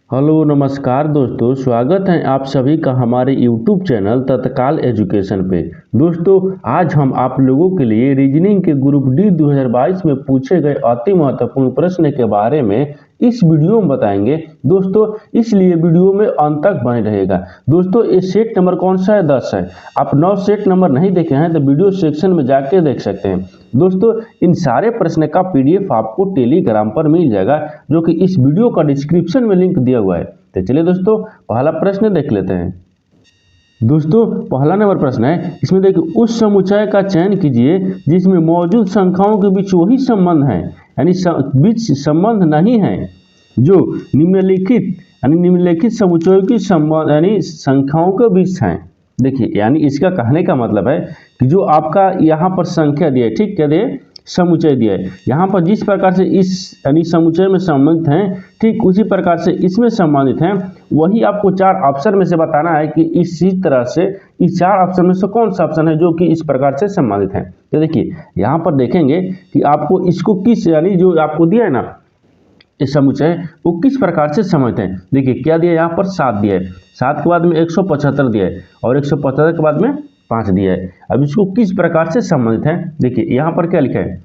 Hello नमस्कार दोस्तों, स्वागत है आप सभी का हमारे YouTube चैनल तत्काल एजुकेशन पे। दोस्तों, आज हम आप लोगों के लिए रीजनिंग के ग्रुप डी 2022 में पूछे गए अति महत्वपूर्ण प्रश्न के बारे में इस वीडियो में बताएंगे। दोस्तों, इसलिए वीडियो में अंत तक बने रहेगा। दोस्तों, ये सेट नंबर कौन सा है? 10 है। आप 9 सेट नंबर नहीं देखे हैं तो वीडियो सेक्शन में जाके देख सकते हैं। दोस्तों, इन सारे प्रश्न का PDF आपको टेलीग्राम पर मिल जाएगा, जो कि इस वीडियो का डिस्क्रिप्शन में लिंक दिया हुआ है। तो चलिए दोस्तों, पहला प्रश्न देख लेते हैं। दोस्तों, पहला नंबर प्रश्न है, इसमें देखिए, उस समुच्चय का चयन कीजिए जिसमें मौजूद संख्याओं के बीच वही संबंध है, यानी बीच संबंध नहीं है जो निम्नलिखित समुच्चयों की संबंध यानी संख्याओं के बीच है। देखिए, यानी इसका कहने का मतलब है कि जो आपका यहाँ पर संख्या दिया है, ठीक, क्या दिया, समुच्चय दिया है, यहाँ पर जिस प्रकार से इस यानी समुच्चय में संबंधित हैं, ठीक उसी प्रकार से इसमें संबंधित हैं। वही आपको 4 ऑप्शन में से बताना है कि इसी तरह से इस 4 ऑप्शन में से कौन सा ऑप्शन है जो कि इस प्रकार से संबंधित है। तो देखिए, यहाँ पर देखेंगे कि आपको इसको किस यानी जो आपको दिया है ना इस समुच्चय, वो किस प्रकार से समझते हैं। देखिए, क्या दिया है, यहाँ पर 7 दिया है, 7 के बाद में 175 दिया है और 175 के बाद में 5 दिया है। अब इसको किस प्रकार से संबंधित है, देखिए यहाँ पर क्या लिखा है,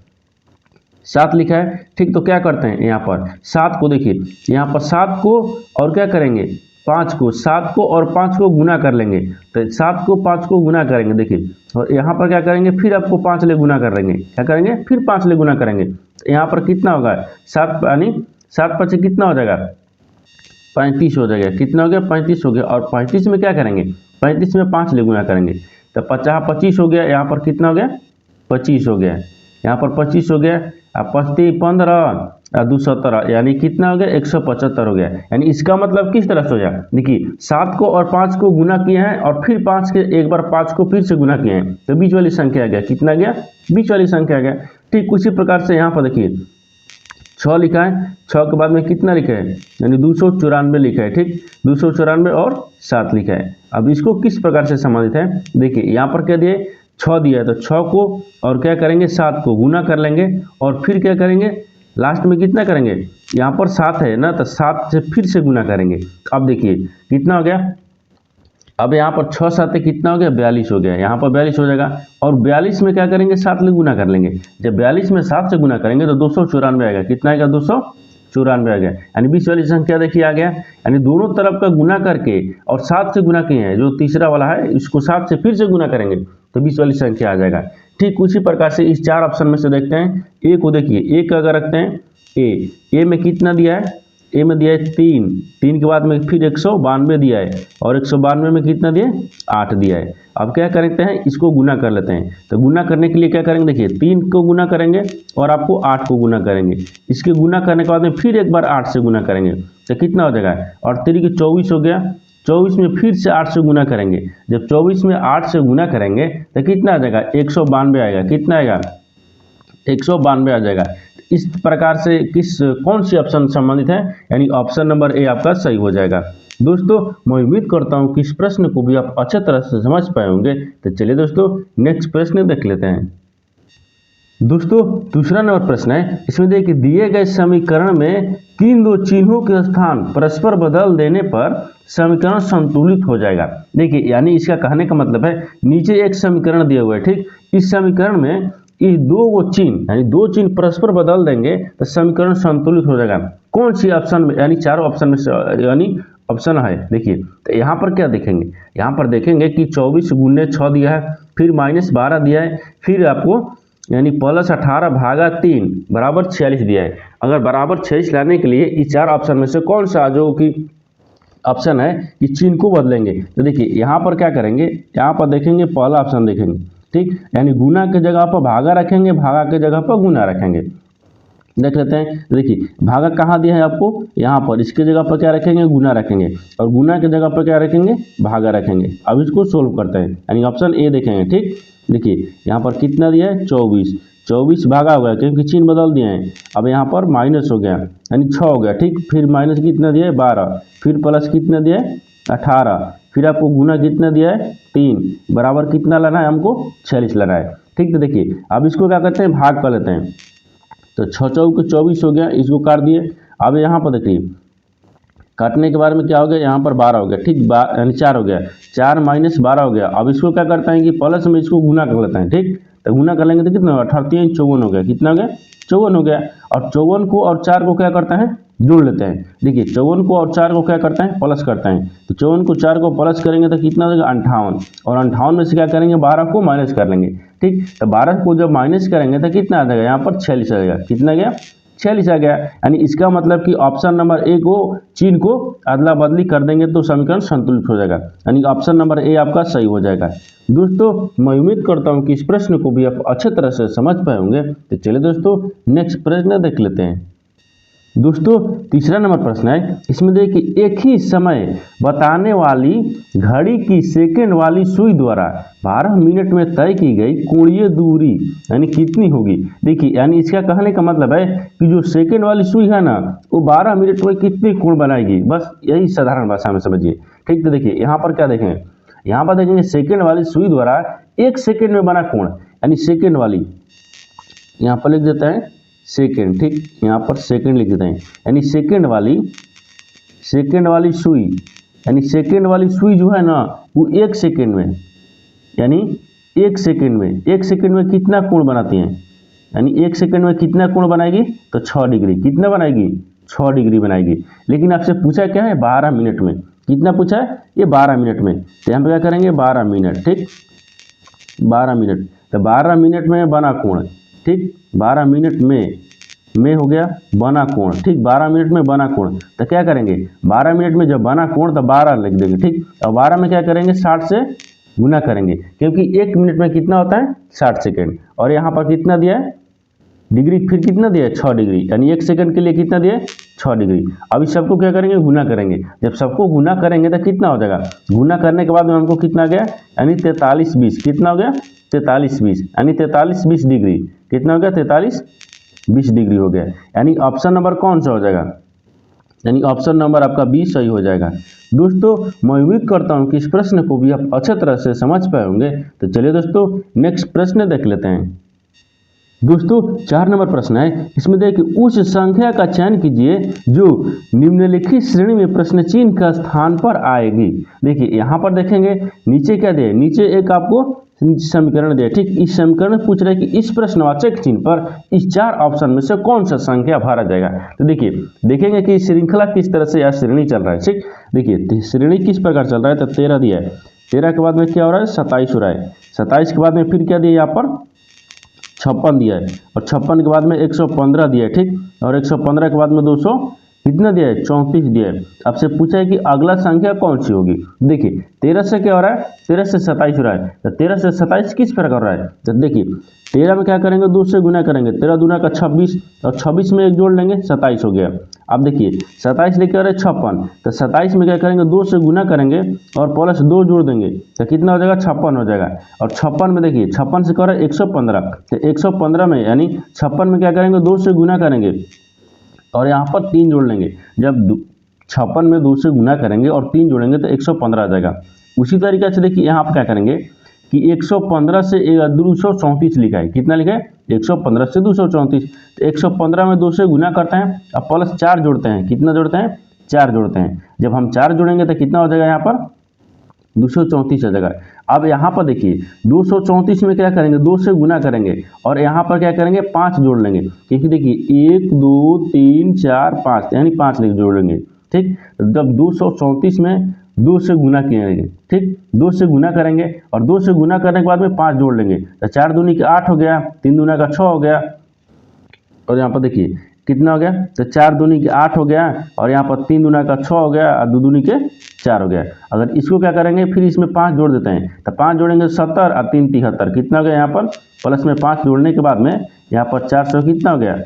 7 लिखा है, ठीक। तो क्या करते हैं, यहाँ पर 7 को देखिए, यहाँ पर 7 को और क्या करेंगे, 5 को, 7 को और 5 को गुना कर लेंगे। तो 7 को 5 को गुना करेंगे, देखिए, और यहाँ पर क्या करेंगे, फिर आपको 5 ले गुना कर लेंगे, क्या करेंगे, फिर 5 ले गुना करेंगे। तो यहाँ पर कितना होगा, 7 यानी 7 5 कितना हो जाएगा, 35 हो जाएगा। कितना हो गया, 35 हो गया। और 35 में क्या करेंगे, 35 में 5 ले गुना करेंगे तो 25 हो गया। यहाँ पर कितना हो गया, 25 हो गया। यहाँ पर 25 हो गया। अब 25 15 और 217 यानी कितना हो गया, 175 हो गया। यानी इसका मतलब किस तरह से हो गया, देखिए, 7 को और 5 को गुना किए हैं और फिर 5 के एक बार 5 को फिर से गुना किए हैं, तो बीच वाली संख्या आ गया, कितना गया, बीच वाली संख्या आ गया। ठीक उसी प्रकार से यहाँ पर देखिए 6 लिखा है, 6 के बाद में कितना लिखा है, यानी 294 लिखा है, ठीक, 294 और 7 लिखा है। अब इसको किस प्रकार से संबंधित है, देखिए यहाँ पर क्या दिए, 6 दिया है, तो 6 को और क्या करेंगे, 7 को गुना कर लेंगे और फिर क्या करेंगे, लास्ट में कितना करेंगे, यहाँ पर 7 है ना, तो 7 से फिर से गुना करेंगे। अब देखिए कितना हो गया, अब यहाँ पर 6 7 कितना हो गया, 42 हो गया। यहाँ पर 42 हो जाएगा और 42 में क्या करेंगे, 7 ले गुना कर लेंगे। जब 42 में 7 से गुना करेंगे तो 294 आएगा। कितना आएगा, 294 आ गया। यानी बीच वाली संख्या देखिए आ गया। यानी दोनों तरफ का गुना करके और 7 से गुना किए हैं, जो तीसरा वाला है इसको 7 से फिर से गुना करेंगे तो बीच वाली संख्या आ जाएगा। ठीक उसी प्रकार से इस 4 ऑप्शन में से देखते हैं। ए को देखिए, ए का अगर रखते हैं, ए में कितना दिया है, ए में दिया है 3, 3 के बाद में फिर 192 दिया है और 192 में कितना दिया है, 8 दिया है। अब क्या करते हैं, इसको गुना कर लेते हैं। तो गुना करने के लिए क्या करेंगे, देखिए 3 को गुना करेंगे और आपको 8 को गुना करेंगे। इसके गुना करने के बाद में फिर एक बार 8 से गुना करेंगे तो कितना हो जाएगा, और 3 के 24 हो गया। 24 में फिर से 8 से गुना करेंगे। जब 24 में 8 से गुना करेंगे तो कितना आ जाएगा, 192 आएगा। कितना आएगा, 192 आ जाएगा। इस प्रकार से कौन सी ऑप्शन संबंधित है, यानी ऑप्शन नंबर ए आपका सही हो जाएगा। दोस्तों, मैं उम्मीद करता हूं कि इस प्रश्न को भी आप अच्छे तरह से समझ पाए होंगे। तो चलिए दोस्तों, नेक्स्ट प्रश्न देख लेते हैं। दोस्तों, दूसरा नंबर प्रश्न है, इसमें देखिए, दिए गए समीकरण में किन 2 चिन्हों के स्थान परस्पर बदल देने पर समीकरण संतुलित हो जाएगा। देखिए, यानी इसका कहने का मतलब है, नीचे एक समीकरण दिया हुआ है, ठीक, इस समीकरण में ये 2 चिन्ह यानी 2 चिन्ह परस्पर बदल देंगे तो समीकरण संतुलित हो जाएगा। कौन सी ऑप्शन में, यानी चारों ऑप्शन में से यानी ऑप्शन है, देखिए, तो यहाँ पर क्या देखेंगे, यहाँ पर देखेंगे कि 24 गुने 6 दिया है, फिर -12 दिया है, फिर आपको यानी +18 भागा 3 बराबर 46 दिया है। अगर बराबर 46 लाने के लिए इस 4 ऑप्शन में से कौन सा जो कि ऑप्शन है कि चिन्ह को बदलेंगे, तो देखिए यहाँ पर क्या करेंगे, यहाँ पर देखेंगे पहला ऑप्शन देखेंगे, ठीक, यानी गुना के जगह पर भागा रखेंगे, भागा के जगह पर गुना रखेंगे। देख लेते हैं, देखिए भागा कहाँ दिया है आपको, यहाँ पर, इसके जगह पर क्या रखेंगे, गुना रखेंगे और गुना के जगह पर क्या रखेंगे, भागा रखेंगे। अब इसको सोल्व करते हैं, यानी ऑप्शन ए देखेंगे, ठीक। देखिए यहाँ पर कितना दिया है, 24 भागा हो गया क्योंकि चिन्ह बदल दिए हैं। अब यहाँ पर माइनस हो गया, यानी 6 हो गया, ठीक, फिर माइनस कितना दिया है, 12, फिर प्लस कितना दिया है, 18, फिर आपको गुना कितना दिया है, 3 बराबर कितना लाना है, हमको 46 लाना है, ठीक। तो देखिए अब इसको क्या करते हैं, भाग कर लेते हैं। तो 6 चौके 24 हो गया, इसको काट दिए। अब यहाँ पर देखिए काटने के बाद में क्या हो गया, यहाँ पर 12 हो गया, ठीक, यानी 4 हो गया, 4 माइनस 12 हो गया। अब इसको क्या करते हैं कि प्लस में इसको गुना कर लेते हैं, ठीक, तो गुना कर लेंगे तो कितना होगा, 38 54 हो गया, कितना हो गया, 54 हो गया। और 54 को और 4 को क्या करते हैं, जोड़ लेते हैं। देखिए 54 को और 4 को क्या करते हैं, प्लस करते हैं, तो 54 को 4 को प्लस करेंगे तो कितना हो जाएगा, 58, और 58 में से क्या करेंगे, 12 को माइनस कर लेंगे, ठीक, तो 12 को जब माइनस करेंगे तो कितना आ जाएगा, यहाँ पर 46 आ जाएगा, कितना गया, 46 आ गया। यानी इसका मतलब कि ऑप्शन नंबर ए को चिन्ह को अदला बदली कर देंगे तो समीकरण संतुलित हो जाएगा, यानी ऑप्शन नंबर ए आपका सही हो जाएगा। दोस्तों मैं उम्मीद करता हूं कि इस प्रश्न को भी आप अच्छे तरह से समझ पाए होंगे। तो चलिए दोस्तों नेक्स्ट प्रश्न देख लेते हैं। दोस्तों तीसरा नंबर प्रश्न है, इसमें देखिए एक ही समय बताने वाली घड़ी की सेकंड वाली सुई द्वारा 12 मिनट में तय की गई कोणीय दूरी यानी कितनी होगी। देखिए यानी इसका कहने का मतलब है कि जो सेकंड वाली सुई है ना वो 12 मिनट में कितनी कोण बनाएगी, बस यही साधारण भाषा में समझिए, ठीक। तो देखिए यहाँ पर क्या देखेंगे, यहाँ पर देखेंगे सेकंड वाली सुई द्वारा 1 सेकंड में बना कोण, यानी सेकंड वाली, यहाँ पर लिख देते हैं सेकंड, ठीक, यहाँ पर सेकंड लिख देते हैं, यानी सेकंड वाली सुई, यानी सेकंड वाली सुई जो है ना वो 1 सेकंड में, यानी 1 सेकंड में कितना कोण बनाती हैं, यानी 1 सेकंड में कितना कोण बनाएगी, तो 6 डिग्री, कितना बनाएगी, 6 डिग्री बनाएगी। लेकिन आपसे पूछा क्या है, 12 मिनट में, कितना पूछा है, ये 12 मिनट में, तो यहाँ पे क्या करेंगे 12 मिनट, ठीक, 12 मिनट, तो 12 मिनट में बना कोण, ठीक, 12 मिनट में हो गया बना कोण, ठीक, 12 मिनट में बना कोण, तो क्या करेंगे 12 मिनट में जब बना कोण तो 12 लिख देंगे, ठीक, और 12 में क्या करेंगे 60 से गुना करेंगे, क्योंकि 1 मिनट में कितना होता है 60 सेकेंड, और यहाँ पर कितना दिया है डिग्री, फिर कितना दिया है 6 डिग्री, यानी 1 सेकंड के लिए कितना दिया है 6 डिग्री। अब इस सबको क्या करेंगे गुना करेंगे, जब सबको गुना करेंगे तो कितना हो जाएगा, गुना करने के बाद में हमको कितना गया, यानी 43 20, कितना हो गया 43 20, यानी 43 20 डिग्री, कितना हो गया 43 20 डिग्री हो गया, यानी ऑप्शन नंबर कौन सा हो जाएगा, यानी ऑप्शन नंबर आपका बी सही हो जाएगा। दोस्तों मैं उम्मीद करता हूं कि इस प्रश्न को भी आप अच्छे तरह से समझ पाए होंगे। तो चलिए दोस्तों नेक्स्ट प्रश्न देख लेते हैं। दोस्तों 4 नंबर प्रश्न है, इसमें देखिए उस संख्या का चयन कीजिए जो निम्नलिखित श्रेणी में प्रश्न चिन्ह का स्थान पर आएगी। देखिए यहाँ पर देखेंगे नीचे क्या दिया, नीचे एक आपको समीकरण दिया, ठीक, इस समीकरण में पूछ रहे हैं कि इस प्रश्नवाचक चिन्ह पर इस 4 ऑप्शन में से कौन सा संख्या भरा जाएगा। तो देखिए देखेंगे कि श्रृंखला किस तरह से या श्रेणी चल रहा है, ठीक, देखिए श्रेणी किस प्रकार चल रहा है, तो 13 दिया है, 13 के बाद में क्या हो रहा है 27 हो रहा है, 27 के बाद में फिर क्या दिया यहाँ पर 56 दिया है, और 56 के बाद में 115 दिया है, ठीक, और 115 के बाद में 200 कितना दिया है 34 दिया है। आपसे पूछा है कि अगला संख्या कौन सी होगी। देखिए 13 से क्या हो रहा है, 13 से 27 हो रहा है, तो 13 से 27 किस प्रकार हो रहा है, तो देखिए 13 में क्या करेंगे 2 से गुना करेंगे, 13 दूना का 26, और 26 में 1 जोड़ लेंगे 27 हो गया। अब देखिए 27 लेके आ रहे 56, तो 27 में क्या करेंगे 2 से गुना करेंगे और प्लस 2 जोड़ देंगे तो कितना हो जाएगा 56 हो जाएगा। और 56 में देखिए 56 से क्या हो रहा है 115, तो 115 में यानी 56 में क्या करेंगे 2 से गुना करेंगे और यहाँ पर 3 जोड़ लेंगे। जब 56 में 2 से गुना करेंगे और 3 जोड़ेंगे तो 115 आ जाएगा। उसी तरीके से देखिए यहाँ पर क्या करेंगे कि 115 से 234 लिखा है, कितना लिखा है 115 से 234, तो 115 में 2 से गुना करते हैं अब प्लस 4 जोड़ते हैं, कितना जोड़ते हैं 4 जोड़ते हैं। जब हम 4 जोड़ेंगे तो कितना हो जाएगा यहाँ पर 234 आ जाएगा। अब यहाँ पर देखिए 234 में क्या करेंगे 2 से गुना करेंगे और यहाँ पर क्या करेंगे 5 जोड़ लेंगे, क्योंकि देखिए 1 2 3 4 5 यानी 5 जोड़ लेंगे, ठीक। जब 234 में 2 से गुना किएंगे, ठीक, 2 से गुना करेंगे और 2 से गुना करने के बाद में 5 जोड़ लेंगे, तो 4 दूनी के 8 हो गया, 3 दूना का 6 हो गया, और यहाँ पर देखिए कितना हो गया, तो 4 दूनी के 8 हो गया और यहाँ पर 3 दूना का 6 हो गया और 2 दूनी के 4 हो गया। अगर इसको क्या करेंगे फिर इसमें 5 जोड़ देते हैं, तो 5 जोड़ेंगे 70 और 3 73, कितना हो गया यहाँ पर प्लस में 5 जोड़ने के बाद में यहाँ पर 400 कितना हो गया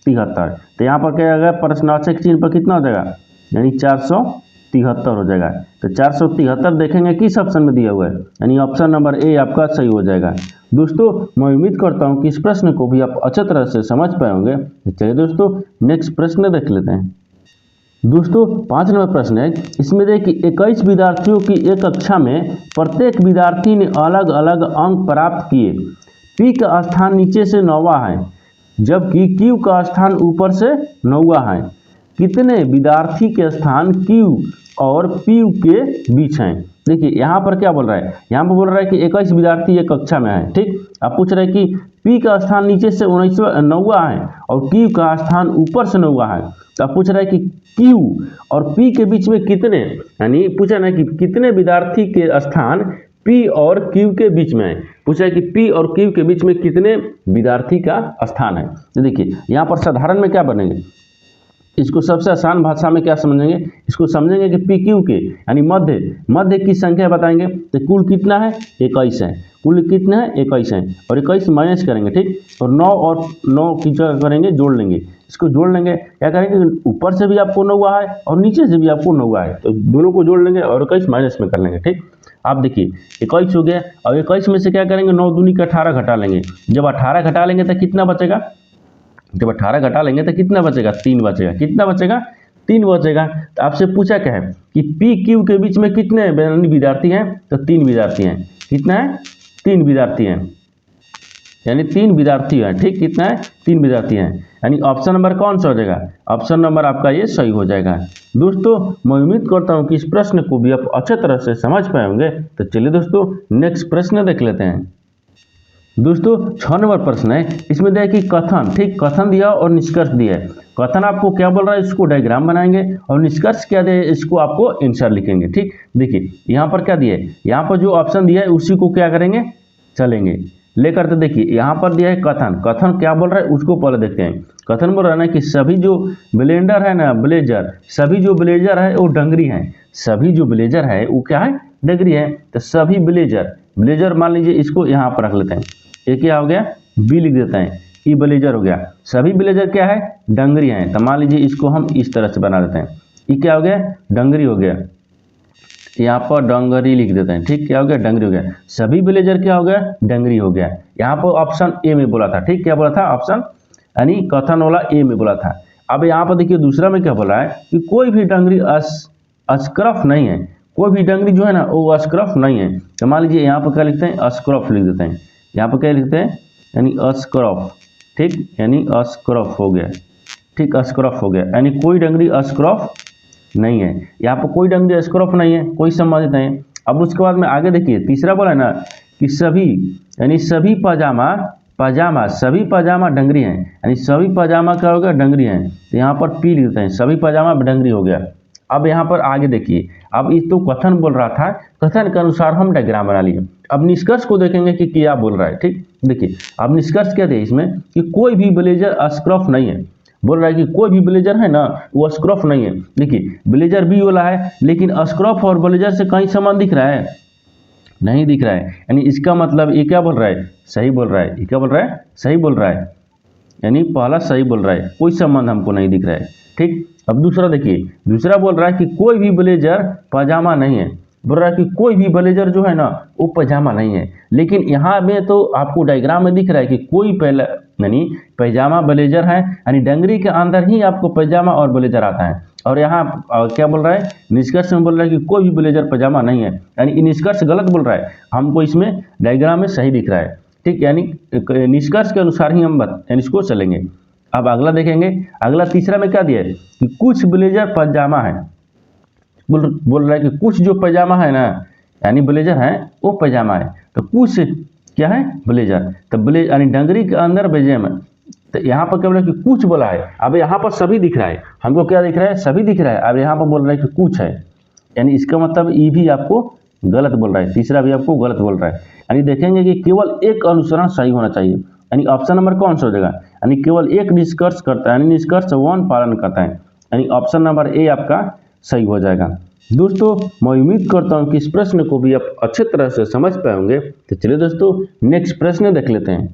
73, तो यहाँ पर क्या हो गया प्रश्नवाचक चिन्ह पर कितना हो जाएगा यानी 473 हो जाएगा। तो 473 देखेंगे किस ऑप्शन में दिया हुआ है, यानी ऑप्शन नंबर ए आपका सही हो जाएगा। दोस्तों मैं उम्मीद करता हूं कि इस प्रश्न को भी आप अच्छे तरह से समझ पाए होंगे। चलिए दोस्तों नेक्स्ट प्रश्न देख लेते हैं। दोस्तों 5 नंबर प्रश्न है, इसमें देखिए 21 विद्यार्थियों की एक कक्षा में प्रत्येक विद्यार्थी ने अलग अलग अंक प्राप्त किए। पी का स्थान नीचे से 9वां है जबकि क्यू का स्थान ऊपर से 9वां है। कितने विद्यार्थी के स्थान Q और P के बीच हैं। देखिए यहाँ पर क्या बोल रहा है, यहाँ पर बोल रहा है कि 21 विद्यार्थी एक कक्षा में है, ठीक। अब पूछ रहा है कि P का स्थान नीचे से 9वां है और Q का स्थान ऊपर से 9वां है। तो अब पूछ रहा है कि Q और P के बीच में कितने, यानी पूछा ना कि कितने विद्यार्थी के स्थान P और Q के बीच में है। पूछा है कि P और Q के बीच में कितने विद्यार्थी का स्थान है। तो देखिए यहाँ पर साधारण में क्या बनेंगे, इसको सबसे आसान भाषा में क्या समझेंगे, इसको समझेंगे कि पी क्यू के यानी मध्य की संख्या बताएंगे। तो कुल कितना है 21 है, कुल कितना है 21 है और 21 माइनस करेंगे, ठीक। और 9 और 9 की क्या करेंगे, जोड़ लेंगे। इसको जोड़ लेंगे, क्या करेंगे, ऊपर से भी आपको 9 है और नीचे से भी आपको 9 है, तो दोनों को जोड़ लेंगे और 21 माइनस में कर लेंगे, ठीक। आप देखिए 21 हो गया और 21 में से क्या करेंगे, 9 दूनी का 18 घटा लेंगे। जब 18 घटा लेंगे तो कितना बचेगा, जब 18 घटा लेंगे तो कितना बचेगा, 3 बचेगा। कितना बचेगा, 3 बचेगा। तो आपसे पूछा क्या है कि पी क्यू के बीच में कितने विद्यार्थी हैं, तो 3 विद्यार्थी हैं। कितना है, 3 विद्यार्थी हैं, यानी 3 विद्यार्थी हैं, ठीक। कितना है, 3 विद्यार्थी हैं, यानी ऑप्शन नंबर कौन सा हो जाएगा, ऑप्शन नंबर आपका ये सही हो जाएगा। दोस्तों मैं उम्मीद करता हूँ कि इस प्रश्न को भी आप अच्छे तरह से समझ पाए होंगे। तो चलिए दोस्तों नेक्स्ट प्रश्न देख लेते हैं। दोस्तों 6 नंबर प्रश्न है, इसमें दिया कि कथन, ठीक, कथन दिया और निष्कर्ष दिया है। कथन आपको क्या बोल रहा है, इसको डायग्राम बनाएंगे और निष्कर्ष क्या दिया है, इसको आपको आंसर लिखेंगे, ठीक। देखिए यहाँ पर क्या दिया है, यहाँ पर जो ऑप्शन दिया है उसी को क्या करेंगे, चलेंगे लेकर। तो देखिए यहाँ पर दिया है कथन, कथन क्या बोल रहा है उसको पहले देखते हैं। कथन बोल रहा है ना कि सभी जो ब्लेंडर है ना, ब्लेजर, सभी जो ब्लेजर है वो डंगरी हैं। सभी जो ब्लेजर है वो क्या है, डंगरी है। तो सभी ब्लेजर मान लीजिए इसको यहाँ पर रख लेते हैं, ये क्या हो गया, बी लिख देते हैं, ई ब्लेजर हो गया। सभी ब्लेजर क्या है, डंगरी हैं। तो मान लीजिए इसको हम इस तरह से बना देते हैं, ये क्या हो गया, डंगरी हो गया। यहाँ पर डंगरी लिख देते हैं, ठीक। क्या हो गया, डंगरी हो गया। सभी ब्लेजर क्या हो गया, डंगरी हो गया। यहाँ पर ऑप्शन ए में बोला था, ठीक। क्या बोला था, ऑप्शन यानी कथन वाला ए में बोला था। अब यहाँ पर देखिए दूसरा में क्या बोला है कि कोई भी डंगरी अस्क्रफ नहीं है, कोई भी डंगरी जो है ना वो अस्क्रफ नहीं है। तो मान लीजिए यहाँ पर क्या लिखते हैं, अस्क्रफ लिख देते हैं। यहाँ पर क्या लिखते हैं, यानी अस्क्रफ, ठीक, यानी अस्क्रफ हो गया, ठीक, अस्क्रफ हो गया, यानी कोई डंगरी अस्क्रफ नहीं है। यहाँ पर कोई डंगरी अस्क्रफ नहीं है, कोई संबंधित नहीं है। अब उसके बाद में आगे देखिए तीसरा बोला है ना कि सभी, यानी सभी पजामा सभी पजामा डंगरी हैं, यानी सभी पजामा क्या हो गया, डंगरी हैं। तो यहाँ पर पी लिखते हैं, सभी पजामा डंगरी हो गया। अब यहाँ पर आगे देखिए, अब इस तो कथन बोल रहा था, कथन के अनुसार हम डायग्राम बना लिए। अब निष्कर्ष को देखेंगे कि क्या बोल रहा है, ठीक। देखिए अब निष्कर्ष क्या थे इसमें कि कोई भी ब्लेजर अस्क्रफ नहीं है। बोल रहा है कि कोई भी ब्लेजर है ना वो अस्क्रफ नहीं है। देखिए ब्लेजर बी वाला है, लेकिन अस्क्रफ और ब्लेजर से कहीं संबंध दिख रहा है, नहीं दिख रहा है। यानी इसका मतलब ये क्या बोल रहा है, सही बोल रहा है। ये क्या बोल रहा है, सही बोल रहा है, यानी पहला सही बोल रहा है, कोई संबंध हमको नहीं दिख रहा है, ठीक। अब दूसरा देखिए, दूसरा बोल रहा है कि कोई भी ब्लेजर पजामा नहीं है। बोल रहा है कि कोई भी ब्लेजर जो है ना वो पजामा नहीं है, लेकिन यहाँ में तो आपको डायग्राम में दिख रहा है कि कोई पहला यानी पैजामा ब्लेजर है, यानी डंगरी के अंदर ही आपको पैजामा और ब्लेजर आता है। और यहाँ क्या बोल रहा है, निष्कर्ष में बोल रहा है कि कोई भी ब्लेजर पजामा नहीं है, यानी निष्कर्ष गलत बोल रहा है, हमको इसमें डायग्राम में सही दिख रहा है, ठीक। यानी निष्कर्ष के अनुसार ही हम यानी इसको चलेंगे। अब अगला देखेंगे, अगला तीसरा में क्या दिया है कि कुछ ब्लेजर पजामा है। बोल रहा है कि कुछ जो पजामा है ना, यानी ब्लेजर है वो पजामा है, तो कुछ क्या है, ब्लेजर। तो ब्लेजर यानी डंगरी के अंदर पजामा। तो यहाँ पर क्या बोला कि कुछ बोला है। अब यहाँ पर सभी दिख रहा है, हमको क्या दिख रहा है, सभी दिख रहा है। अब यहाँ पर बोल रहा है कि कुछ है, यानी इसका मतलब ये भी आपको गलत बोल रहा है, तीसरा भी आपको गलत बोल रहा है। यानी देखेंगे कि केवल एक अनुसरण सही होना चाहिए, यानी ऑप्शन नंबर कौन सा हो जाएगा, यानी केवल एक निष्कर्ष करता है, यानी निष्कर्ष 1 पालन करता है, यानी ऑप्शन नंबर ए आपका सही हो जाएगा। दोस्तों मैं उम्मीद करता हूं कि इस प्रश्न को भी आप अच्छे तरह से समझ पाए होंगे। तो चलिए दोस्तों नेक्स्ट प्रश्न देख लेते हैं।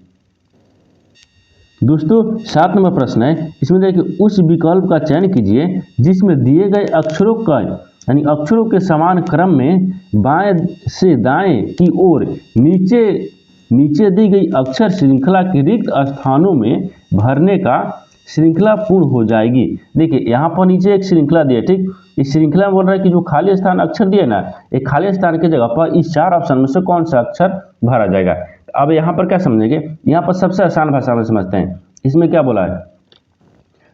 दोस्तों 7 नंबर प्रश्न है, इसमें देखिए उस विकल्प का चयन कीजिए जिसमें दिए गए अक्षरों का यानी अक्षरों के समान क्रम में बाएं से दाएं की ओर नीचे दी गई अक्षर श्रृंखला के रिक्त स्थानों में भरने का श्रृंखला पूर्ण हो जाएगी। देखिए यहाँ पर नीचे एक श्रृंखला दिया, ठीक। इस श्रृंखला में बोल रहा है कि जो खाली स्थान अक्षर दिए ना, एक खाली स्थान की जगह पर इस 4 ऑप्शन में से कौन सा अक्षर भरा जाएगा। अब यहाँ पर क्या समझेंगे, यहाँ पर सबसे आसान भाषा में समझते हैं। इसमें क्या बोला है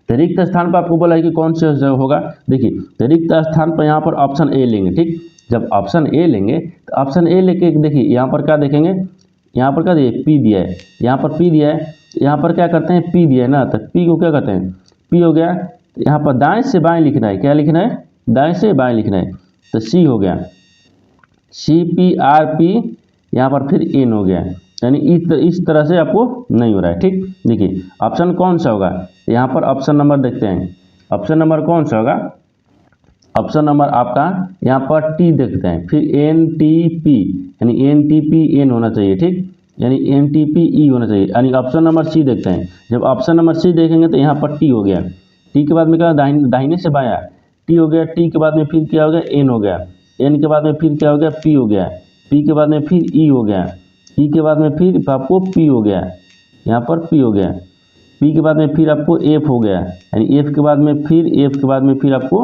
तो रिक्त स्थान पर आपको बोला है कि कौन से होगा। देखिए तो रिक्त स्थान पर यहाँ पर ऑप्शन ए लेंगे, ठीक। जब ऑप्शन ए लेंगे तो ऑप्शन ए लेके देखिए यहाँ पर क्या देखेंगे, यहाँ पर क्या दिया, पी दिया है, यहाँ पर पी दिया है, यहाँ पर क्या करते हैं, पी दिया है ना, तो पी को क्या करते हैं, पी हो गया। तो यहाँ पर दाएं से बाएं लिखना है, क्या लिखना है, दाएं से बाएं लिखना है, तो सी हो गया, सी पी आर पी, यहाँ पर फिर एन हो गया, यानी इस तरह से आपको नहीं हो रहा है, ठीक। देखिए ऑप्शन कौन सा होगा, यहाँ पर ऑप्शन नंबर देखते हैं, ऑप्शन नंबर कौन सा होगा, ऑप्शन नंबर आपका यहाँ पर टी देखते हैं, फिर एन टी पी, यानी एन टी पी एन होना चाहिए, ठीक, यानी एन टी पी ई होना चाहिए, यानी ऑप्शन नंबर सी देखते हैं। जब ऑप्शन नंबर सी देखेंगे तो यहाँ पर टी हो गया, टी के बाद में क्या, दाहिने से बायां टी हो गया, टी के बाद में फिर क्या हो गया, एन हो गया, एन के बाद में फिर क्या हो गया, पी हो गया, पी के बाद में फिर ई हो गया, ई के बाद में फिर आपको पी हो गया, यहाँ पर पी हो गया, पी के बाद में फिर आपको एफ हो गया, यानी एफ के बाद में फिर एफ के बाद में फिर आपको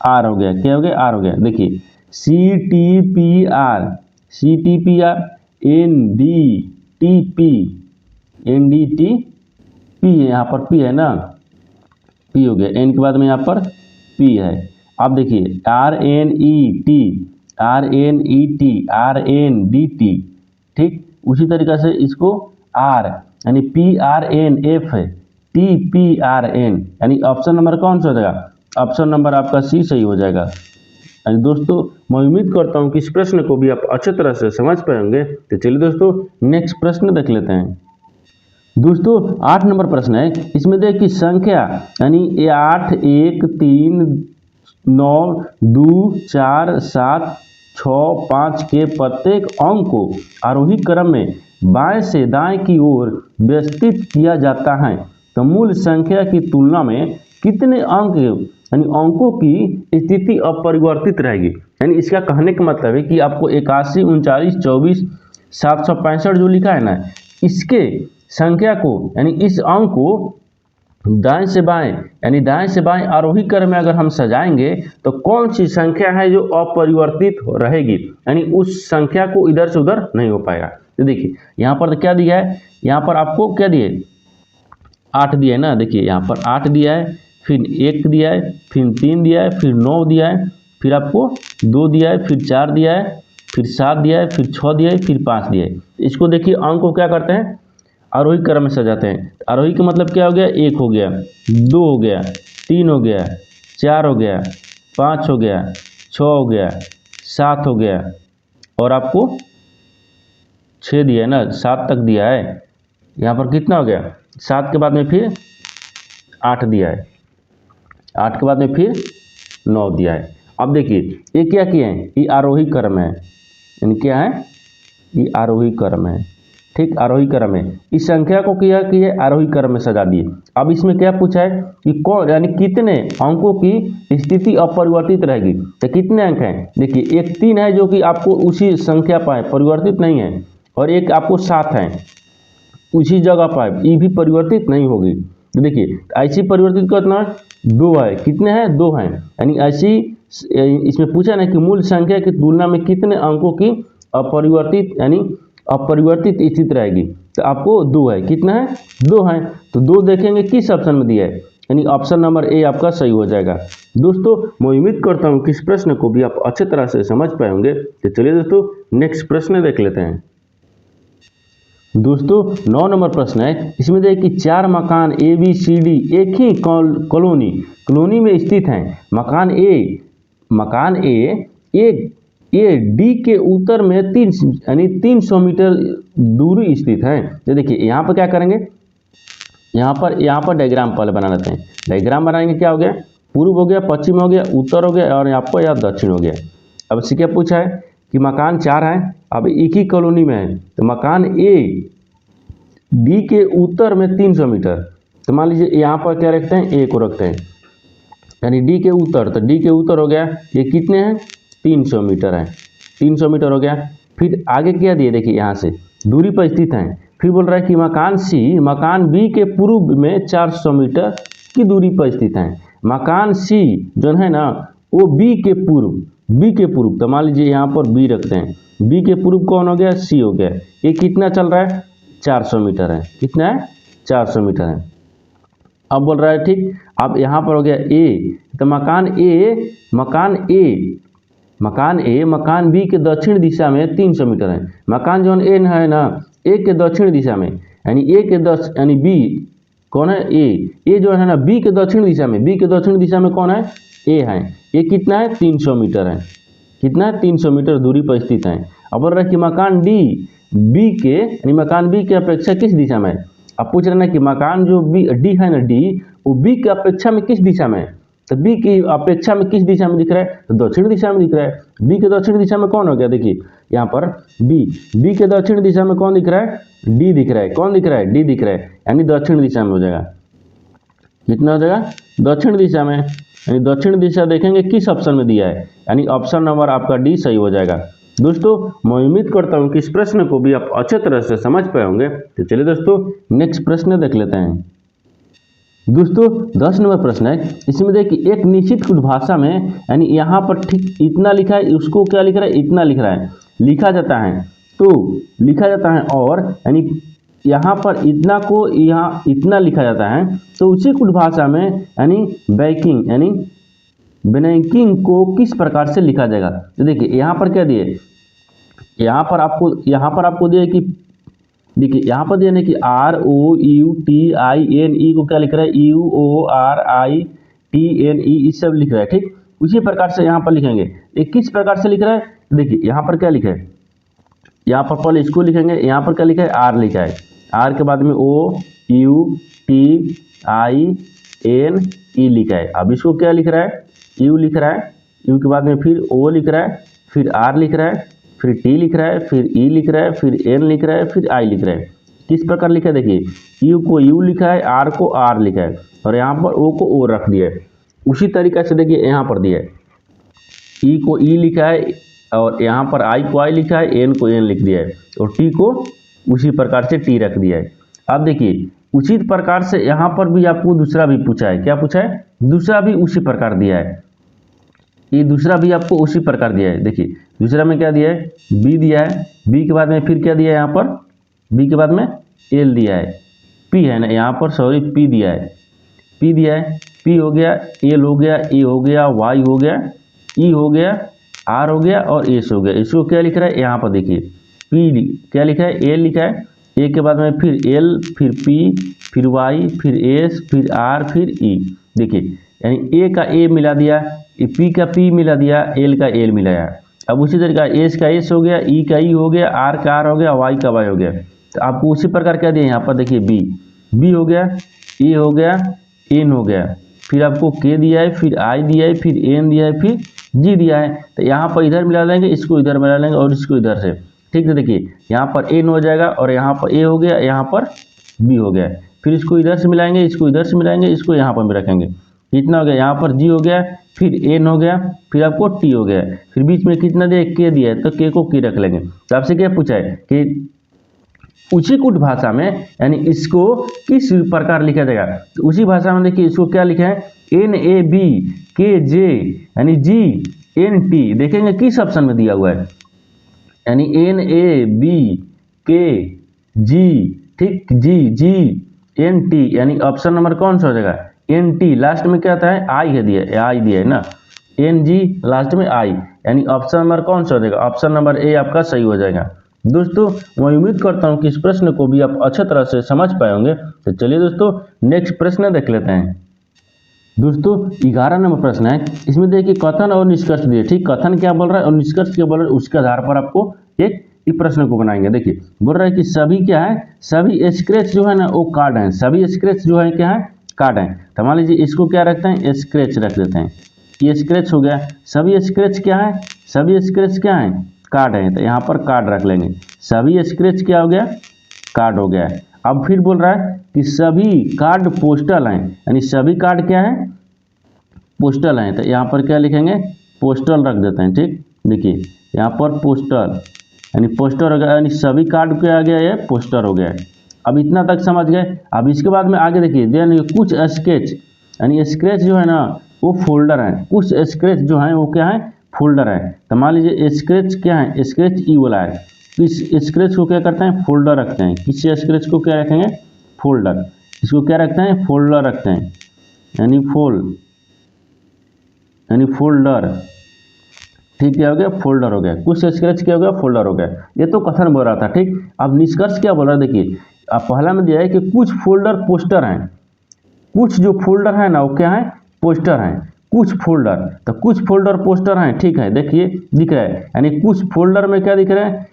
आर हो गया, क्या हो गया, आर हो गया। देखिए C T P R, C T P R, N D T P, N D T P, यहाँ पर पी है ना, पी हो गया, एन के बाद में यहाँ पर पी है। अब देखिए R N E T, R N E T, R N D T, ठीक। उसी तरीक़े से इसको आर, यानी पी आर एन एफ है, टी पी आर एन, यानी ऑप्शन नंबर कौन सा हो जाएगा, ऑप्शन नंबर आपका सी सही हो जाएगा। यानी दोस्तों मैं उम्मीद करता हूँ कि इस प्रश्न को भी आप अच्छे तरह से समझ पाए होंगे। तो चलिए दोस्तों नेक्स्ट प्रश्न देख लेते हैं। दोस्तों 8 नंबर प्रश्न है, इसमें देखिए संख्या यानी 8 1 3 9 2 4 7 6 5 के प्रत्येक अंक को आरोही क्रम में बाएं से दाएं की ओर व्यवस्थित किया जाता है, तो मूल संख्या की तुलना में कितने अंक यानी अंकों की स्थिति अपरिवर्तित रहेगी। यानी इसका कहने का मतलब है कि आपको 81 39 24 765 जो लिखा है ना, इसके संख्या को यानी इस अंक को दाएं से बाएं यानी दाएं से बाएं आरोही क्रम में अगर हम सजाएंगे तो कौन सी संख्या है जो अपरिवर्तित रहेगी, यानी उस संख्या को इधर से उधर नहीं हो पाएगा। तो देखिए यहाँ पर तो क्या दिया है, यहाँ पर आपको क्या दिए, 8 दिया है ना, देखिए यहाँ पर 8 दिया है, फिर 1 दिया है, फिर 3 दिया है, फिर 9 दिया है, फिर आपको 2 दिया है, फिर 4 दिया है, फिर 7 दिया है, फिर 6 दिया है, फिर 5 दिया है। इसको देखिए अंक को क्या करते हैं, आरोही क्रम में सजाते हैं। आरोही का मतलब क्या हो गया, 1 हो गया, 2 हो गया, 3 हो गया, 4 हो गया, 5 हो गया, 6 हो गया, 7 हो गया, और आपको 6 दिया है ना, 7 तक दिया है। यहाँ पर कितना हो गया, 7 के बाद में फिर 8 दिया है, 8 के बाद में फिर 9 दिया है। अब देखिए ये क्या किए हैं, ये आरोही क्रम है, यानी क्या है, ये आरोही क्रम है, ठीक, आरोही क्रम है। इस संख्या को किया कि ये आरोही क्रम में सजा दिए। अब इसमें क्या पूछा है कि कौन यानी कितने अंकों की स्थिति अपरिवर्तित रहेगी, तो कितने अंक हैं, देखिए एक 3 है जो कि आपको उसी संख्या पर परिवर्तित नहीं है, और एक आपको 7 है उसी जगह पर, ये भी परिवर्तित नहीं होगी। तो देखिए ऐसी परिवर्तित कितना है, 2 है, कितने हैं, 2 हैं, यानी ऐसी इसमें पूछा ना कि मूल संख्या की तुलना में कितने अंकों की अपरिवर्तित यानी अपरिवर्तित स्थिति रहेगी, तो आपको 2 है, कितना है, 2 है, तो 2 देखेंगे किस ऑप्शन में दिया है, यानी ऑप्शन नंबर ए आपका सही हो जाएगा। दोस्तों मैं उम्मीद करता हूँ कि इस प्रश्न को भी आप अच्छे तरह से समझ पाए होंगे। तो चलिए दोस्तों नेक्स्ट प्रश्न देख लेते हैं। दोस्तों 9 नंबर प्रश्न है, इसमें देखिए 4 मकान ए बी सी डी एक ही कॉलोनी में स्थित हैं। मकान ए डी के उत्तर में 300 मीटर दूरी स्थित है। तो देखिए यहाँ पर क्या करेंगे, यहाँ पर डायग्राम पहले बना लेते हैं। डायग्राम बनाएंगे, क्या हो गया, पूर्व हो गया, पश्चिम हो गया, उत्तर हो गया, और यहाँ पर या दक्षिण हो गया। अब इससे क्या पूछा है कि मकान 4 है, अब एक ही कॉलोनी में है, तो मकान ए डी के उत्तर में 300 मीटर, तो मान लीजिए यहाँ पर क्या रखते हैं, ए को रखते हैं, यानी डी के उत्तर, तो डी के उत्तर हो गया, ये कितने हैं, 300 मीटर है, 300 मीटर हो गया। फिर आगे क्या दिए, देखिए यहाँ से दूरी पर स्थित है। फिर बोल रहा है कि मकान सी मकान बी के पूर्व में 400 मीटर की दूरी पर स्थित है। मकान सी जो है ना वो बी के पूर्व, तो मान लीजिए यहाँ पर बी रखते हैं, बी के पूर्व कौन हो गया, सी हो गया। ये कितना चल रहा है, 400 मीटर है, कितना है, 400 मीटर है। अब बोल रहा है ठीक, अब यहाँ पर हो गया ए, तो मकान ए मकान बी के दक्षिण दिशा में 300 मीटर है। मकान जो ए है ना, ए के दक्षिण दिशा में, यानी ए के यानी बी कौन है, ए जो है ना बी के दक्षिण दिशा में, बी के दक्षिण दिशा में कौन है, ए है। ये कितना है, 300 मीटर है। कितना है, 300 मीटर दूरी पर स्थित है। अब बोल रहा है कि मकान डी बी के, यानी मकान बी के अपेक्षा किस दिशा में है। अब पूछ रहे हैं कि मकान जो बी डी है ना, डी वो बी के अपेक्षा में किस दिशा में है, तो बी की अपेक्षा में किस दिशा में दिख रहा है, तो दक्षिण दिशा में दिख रहा है। बी के दक्षिण दिशा में कौन हो गया, देखिए यहाँ पर बी के दक्षिण दिशा में कौन दिख रहा है, डी दिख रहा है। कौन दिख रहा है, डी दिख रहा है, यानी दक्षिण दिशा में हो जाएगा। कितना हो जाएगा, दक्षिण दिशा में, यानी दक्षिण दिशा देखेंगे किस ऑप्शन में दिया है, यानी ऑप्शन नंबर आपका डी सही हो जाएगा। दोस्तों मैं उम्मीद करता हूँ कि इस प्रश्न को भी आप अच्छे तरह से समझ पाए होंगे। तो चलिए दोस्तों नेक्स्ट प्रश्न देख लेते हैं। दोस्तों 10 नंबर प्रश्न है, इसमें देखिए एक निश्चित भाषा में, यानी यहाँ पर ठीक इतना लिखा है, उसको क्या लिख रहा है, इतना लिख रहा है, लिखा जाता है, तो लिखा जाता है, और यानी यहाँ पर इतना को यहाँ इतना लिखा जाता है, तो उसी कुछ भाषा में यानी बैंकिंग को किस प्रकार से लिखा जाएगा। तो देखिए यहाँ पर क्या दिए, यहाँ पर आपको दिया कि देखिए यहाँ पर दिया ना कि ROUTINE को क्या लिख रहा है, UORITNE, इस सब लिख रहा है ठीक। उसी प्रकार से यहाँ पर लिखेंगे, ये किस प्रकार से लिख रहा है, देखिए यहाँ पर क्या लिखा है, यहाँ पर पहले इसको लिखेंगे, यहाँ पर क्या लिखा है, आर लिखा है, आर के बाद में OUTINE लिखा है। अब इसको क्या लिख रहा है, यू लिख रहा है, यू के बाद में फिर ओ लिख रहा है, फिर आर लिख रहा है, फिर टी लिख रहा है, फिर ई लिख रहा है, फिर एन लिख रहा है, फिर आई लिख रहा है। किस प्रकार लिखा है, देखिए यू को यू लिखा है, आर को आर लिखा है, और यहाँ पर ओ को ओ रख दिया है। उसी तरीके से देखिए यहाँ पर दिया है, ई को ई लिखा है, और यहाँ पर आई को आई लिखा है, एन को एन लिख दिया है, और टी को उसी प्रकार से टी रख दिया है। अब देखिए उसी प्रकार से यहाँ पर भी आपको दूसरा भी पूछा है, क्या पूछा है, दूसरा भी उसी प्रकार दिया है, ये दूसरा भी आपको उसी प्रकार दिया है। देखिए दूसरा में क्या दिया है, बी दिया है, बी के बाद में फिर क्या दिया है, यहाँ पर बी के बाद में एल दिया है, पी है ना, यहाँ पर सॉरी पी दिया है, पी दिया है, पी हो गया, एल हो गया, ए हो गया, वाई हो गया, ई हो गया, आर हो गया, और एस हो गया। इसको क्या लिख रहा है, यहाँ पर देखिए पी क्या लिखा है, एल लिखा है, ए के बाद में फिर एल, फिर पी, फिर वाई, फिर एस, फिर आर, फिर ई। देखिए यानी ए का ए मिला दिया, पी का पी मिला दिया, एल का एल मिलाया। अब उसी तरीका एस का एस हो गया, ई का ई हो गया, आर का आर हो गया, वाई का वाई हो गया। तो आपको उसी प्रकार क्या दिया, यहाँ पर देखिए बी हो गया, ए हो गया, एन हो गया, फिर आपको के दिया है, फिर आई दिया है, फिर एन दिया है, फिर जी दिया है। तो यहाँ पर इधर मिला देंगे, इसको इधर मिला लेंगे, और इसको इधर से, ठीक है। देखिए यहाँ पर एन हो जाएगा, और यहाँ पर ए हो गया, यहाँ पर बी हो गया, फिर इसको इधर से मिलाएंगे, इसको इधर से मिलाएंगे, इसको यहाँ पर भी रखेंगे। कितना हो गया, यहाँ पर जी हो गया, फिर एन हो गया, फिर आपको टी हो गया, फिर बीच में कितना दिया, के दिया है, तो के को के रख लेंगे। तो आपसे क्या पूछा है कि उसी कुछ भाषा में, यानी इसको किस प्रकार लिखा जाएगा। तो उसी भाषा में देखिए इसको क्या लिखा है, NABKJ यानी GNT, देखेंगे किस ऑप्शन में दिया हुआ है, यानी NABKG, ठीक, GNT, यानी ऑप्शन नंबर कौन सा हो जाएगा, NT, लास्ट में क्या आता है, आई है दिया, आई दिया है ना, NG लास्ट में आई, यानी ऑप्शन नंबर कौन सा हो जाएगा, ऑप्शन नंबर ए आपका सही हो जाएगा। दोस्तों मैं उम्मीद करता हूं कि इस प्रश्न को भी आप अच्छे तरह से समझ पाए होंगे। तो चलिए दोस्तों नेक्स्ट प्रश्न देख लेते हैं। दोस्तों 11 नंबर प्रश्न है, इसमें देखिए कथन और निष्कर्ष दिए, ठीक, कथन क्या बोल रहा है और निष्कर्ष क्या बोल रहा है, उसके आधार पर आपको एक इस प्रश्न को बनाएंगे। देखिए बोल रहा है कि सभी क्या है, सभी स्क्रैच जो है ना वो कार्ड हैं, सभी स्क्रैच जो है क्या है, कार्ड हैं। तो मान लीजिए इसको क्या रखते हैं, स्क्रैच रख देते हैं, ये स्क्रैच हो गया। सभी स्क्रैच क्या है, सभी स्क्रैच क्या है, कार्ड है, तो यहाँ पर कार्ड रख लेंगे। सभी स्क्रैच क्या हो गया, कार्ड हो गया। अब फिर बोल रहा है कि सभी कार्ड पोस्टल हैं, यानी सभी कार्ड क्या है, पोस्टल हैं, तो यहाँ पर क्या लिखेंगे, पोस्टल रख देते हैं, ठीक। देखिए यहाँ पर पोस्टल यानी पोस्टर हो गया, यानी सभी कार्ड क्या आ गया, ये पोस्टर हो गया। अब इतना तक समझ गए। अब इसके बाद में आगे देखिए, देन कुछ स्केच, यानी स्क्रैच जो है ना वो फोल्डर है, कुछ स्क्रैच जो है वो क्या है, फोल्डर है। तो मान लीजिए स्क्रैच क्या है, स्क्रैच ई वाला है, इस स्क्रैच को क्या करते हैं, फोल्डर रखते हैं। किसी स्क्रैच को क्या रखेंगे, फोल्डर। इसको क्या रखते हैं, फोल्डर रखते हैं, यानी फोल्डर। ठीक, क्या हो गया, फोल्डर हो गया। कुछ स्क्रैच क्या हो गया, फोल्डर हो गया। ये तो कथन बोल रहा था। ठीक, अब निष्कर्ष क्या बोल रहा है, देखिए अब पहला में दिया है कि कुछ फोल्डर पोस्टर हैं, कुछ जो फोल्डर है ना वो क्या है, पोस्टर हैं, कुछ फोल्डर, तो कुछ फोल्डर पोस्टर हैं। ठीक है, देखिए दिख रहा है, यानी कुछ फोल्डर में क्या दिख रहा है,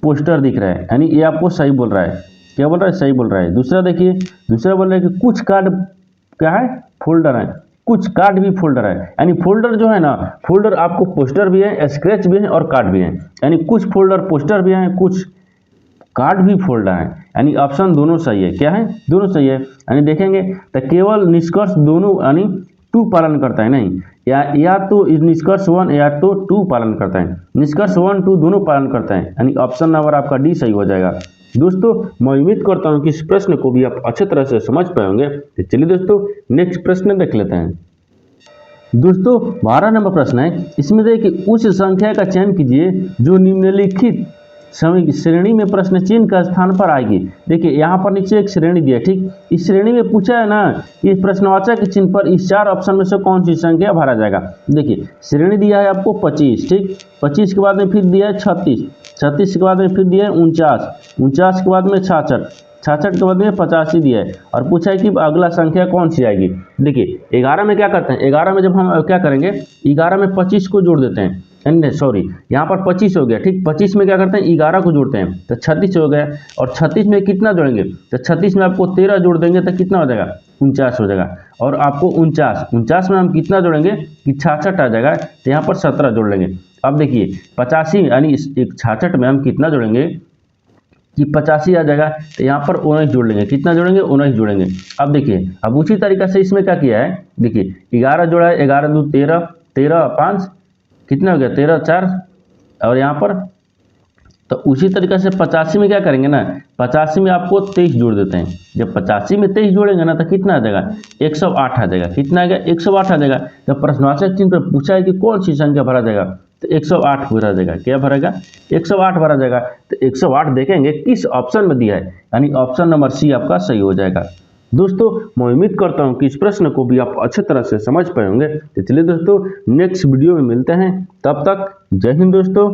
पोस्टर दिख रहा है, यानी ये आपको सही बोल रहा है। क्या बोल रहा है, सही बोल रहा है। दूसरा देखिए, दूसरा बोल रहा है कि कुछ कार्ड क्या है, फोल्डर है, कुछ कार्ड भी फोल्डर है, यानी फोल्डर जो है ना, फोल्डर आपको पोस्टर भी है, स्क्रैच भी है और कार्ड भी है, यानी कुछ फोल्डर पोस्टर भी हैं, कुछ कार्ड भी फोल्डर है, यानी ऑप्शन दोनों सही है। क्या है, दोनों सही है। यानी देखेंगे तो केवल निष्कर्ष दोनों यानी 2 पालन करता है, नहीं या तो निष्कर्ष 1 या तो 2 पालन करता है, निष्कर्ष 1 2 दोनों पालन करता है, यानी ऑप्शन नंबर आपका डी सही हो जाएगा। दोस्तों मैं उम्मीद करता हूं कि इस प्रश्न को भी आप अच्छे तरह से समझ पाए होंगे। तो चलिए दोस्तों नेक्स्ट प्रश्न देख लेते हैं। दोस्तों 12 नंबर प्रश्न है, इसमें देखिए उस संख्या का चयन कीजिए जो निम्नलिखित श्रेणी में प्रश्न चिन्ह का स्थान पर आएगी। देखिए यहाँ पर नीचे एक श्रेणी दिया है। ठीक, इस श्रेणी में पूछा है ना कि प्रश्नवाचक चिन्ह पर इस 4 ऑप्शन में से कौन सी संख्या भरा जाएगा। देखिए श्रेणी दिया है आपको 25, ठीक, 25 के बाद में फिर दिया है 36, 36 के बाद में फिर दिया है 49, 49 के बाद में 66, 66 के बाद में 85 दिया है, और पूछा है कि अगला संख्या कौन सी आएगी। देखिए 11 में क्या करते हैं, 11 में जब हम क्या करेंगे, 11 में 25 को जोड़ देते हैं, सॉरी यहाँ पर 25 हो गया। ठीक, 25 में क्या करते हैं, 11 को जोड़ते हैं तो 36 हो गया, और 36 में कितना जोड़ेंगे, तो 36 में आपको 13 जोड़ देंगे तो कितना हो जाएगा, 49 हो जाएगा, और आपको 49 में हम कितना जोड़ेंगे कि 66 आ जाएगा, तो यहाँ पर 17 जोड़ लेंगे। अब देखिए 85 यानी 66 में हम कितना जोड़ेंगे कि 85 आ जाएगा, तो यहाँ पर 19 जोड़ लेंगे, कितना जोड़ेंगे, 19 जोड़ेंगे। अब देखिए अब उसी तरीका से इसमें क्या किया है, देखिए 11 जोड़ा है, 11 2 13, 13 5 कितना हो गया, 13 4, और यहाँ पर तो उसी तरीके से 85 में क्या करेंगे ना, 85 में आपको 23 जोड़ देते हैं। जब 85 में 23 जोड़ेंगे ना तो कितना आ जाएगा, 108 आ जाएगा, कितना आ गया, 108 आ जाएगा। जब प्रश्नवाचक चिन्ह पर पूछा है कि कौन सी संख्या भरा जाएगा, तो 108 भरा जाएगा। क्या भरेगा, 108 भरा जाएगा। तो 108 देखेंगे किस ऑप्शन में दिया है, यानी ऑप्शन नंबर सी आपका सही हो जाएगा। दोस्तों मैं उम्मीद करता हूं कि इस प्रश्न को भी आप अच्छे तरह से समझ पाए होंगे। तो चलिए दोस्तों नेक्स्ट वीडियो में मिलते हैं, तब तक जय हिंद दोस्तों।